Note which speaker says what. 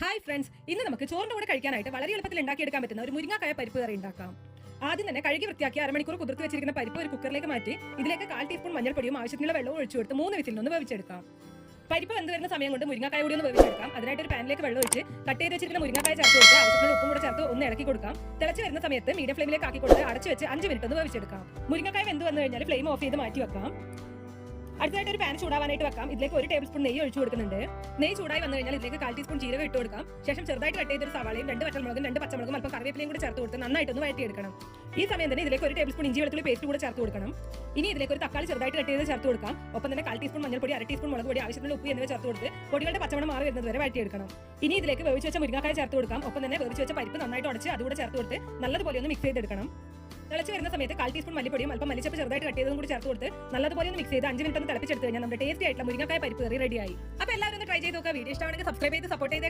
Speaker 1: Hi friends, ഇന്ന് നമുക്ക് ചോറിന്റെ കൂടെ കഴിക്കാനായിട്ട് വളരെ എളുപ്പത്തിൽ ഉണ്ടാക്കിയെടുക്കാൻ പറ്റുന്ന ഒരു മുരിങ്ങാക്കായ പരിപ്പ് കറി ഉണ്ടാക്കാം. ആദ്യം തന്നെ കഴുകി വൃത്തിയാക്കി അരമണിക്കൂർ കുതിർത്ത് വെച്ചിരിക്കുന്ന പരിപ്പ് ഒരു കുക്കറിലേക്ക് മാറ്റി ഇതിലേക്ക് 1/4 ടീസ്പൂൺ മഞ്ഞൾപ്പൊടിയും ആവശ്യത്തിനുള്ള വെള്ളവും ഒഴിച്ചു കൊടുത്ത് 3 വിസിലിനൊന്ന് വേവിച്ചെടുക്കാം. പരിപ്പ് വെന്ത് വരുന്ന സമയം കൊണ്ട് മുരിങ്ങാക്കായ കൂടി ഒന്ന് വേവിച്ചെടുക്കാം. അതിനായിട്ട് ഒരു പാനിലേക്ക് വെള്ളം ഒഴിച്ച് കട്ട് ചെയ്ത് വെച്ചിരിക്കുന്ന മുരിങ്ങാക്കായ ചേർത്ത് കൊടുത്ത് ആവശ്യത്തിനുള്ള ഉപ്പും കൂടെ ചേർത്ത് ഒന്ന് ഇളക്കി കൊടുക്കാം. തിളച്ച് വരുന്ന സമയത്ത് മീഡിയം ഫ്ലെയിമിലേക്ക് ആക്കി കൊടുത്ത് അടച്ചു വെച്ച് 5 മിനിറ്റ് ഒന്ന് വേവിച്ചെടുക്കാം. മുരിങ്ങാക്കായ വെന്ത് വന്നു കഴിഞ്ഞാൽ ഫ്ലെയിം ഓഫ് ചെയ്ത് മാറ്റി വെക്കാം. അടുത്തായിട്ട് ഒരു പാൻ ചൂടാവാനായിട്ട് വെക്കാം. ഇതിലേക്ക് 1 ടേബിൾ സ്പൂൺ നെയ്യ് ഒഴിച്ചു കൊടുക്കുന്നുണ്ട്. നെയ്യ് ചൂടായി വന്നു കഴിഞ്ഞാൽ ഇതിലേക്ക് 1/4 ടീസ്പൂൺ ജീരകം ഇട്ട് കൊടുക്കാം. ശേഷം ചെറുതായിട്ട് കട്ട് ചെയ്തൊരു സവാളയും 2 വറ്റൽമുളകും 2 പച്ചമുളകും അല്പം കറിവേപ്പിലയും കൂടി ചേർത്ത് കൊടുത്ത് നന്നായിട്ടൊന്ന് വഴറ്റിയെടുക്കണം. ഈ സമയം തന്നെ ഇതിലേക്ക് 1 ടേബിൾ സ്പൂൺ ഇഞ്ചി വെളുത്തുള്ളി പേസ്റ്റ് കൂടെ ചേർത്ത് കൊടുക്കണം. ഇനി ഇതിലേക്ക് ഒരു തക്കാളി ചെറുതായിട്ട് കട്ട് ചെയ്ത് ചേർത്ത് കൊടുക്കാം. ഒപ്പം തന്നെ 1/4 ടീസ്പൂൺ മഞ്ഞൾപ്പൊടി, 1/2 ടീസ്പൂൺ മുളക് പൊടി, ആവശ്യത്തിനുള്ള ഉപ്പ് എന്നിവ ചേർത്ത് കൊടുത്ത് പൊടികളുടെ പച്ചമണം മാറി വരുന്നത് വരെ വഴറ്റിയെടുക്കണം. ഇനി ഇതിലേക്ക് വേവിച്ച് വെച്ച മുരിങ്ങാക്കായ ചേർത്ത് കൊടുക്കാം. ഒപ്പം തന്നെ വേവിച്ച് വെച്ച പരിപ്പ് നന്നായിട്ട് ഉടച്ച് അതുകൂടെ ചേർത്ത് കൊടുത്ത് നല്ലതുപോലെ ഒന്ന് മിക്സ് ചെയ്തെടുക്കണം. തിളച്ച് വരുന്ന സമയത്ത് 1/4 ടീസ്പൂൺ മല്ലിപ്പൊടിയും അല്പം മല്ലിച്ചപ്പ് ചെറുതായിട്ട് കട്ട് ചെയ്തതും കൂടി ചേർത്ത് കൊടുത്ത് നല്ലതുപോലെ ഒന്ന് മിക്സ് ചെയ്ത് 5 മിനിറ്റ് ഒന്ന് തിളപ്പിച്ചെടുത്ത് കഴിഞ്ഞാൽ നമ്മുടെ ടേസ്റ്റി ആയിട്ടുള്ള മുരിങ്ങാക്കായ പരിപ്പ് കറി റെഡിയായി. അപ്പോൾ എല്ലാവരും ഒന്ന് ട്രൈ ചെയ്ത് നോക്കുക. വീഡിയോ ഇഷ്ടമാണെങ്കിൽ സബ്സ്ക്രൈബ് ചെയ്ത് സപ്പോർട്ട് ചെയ്തേക്കണം.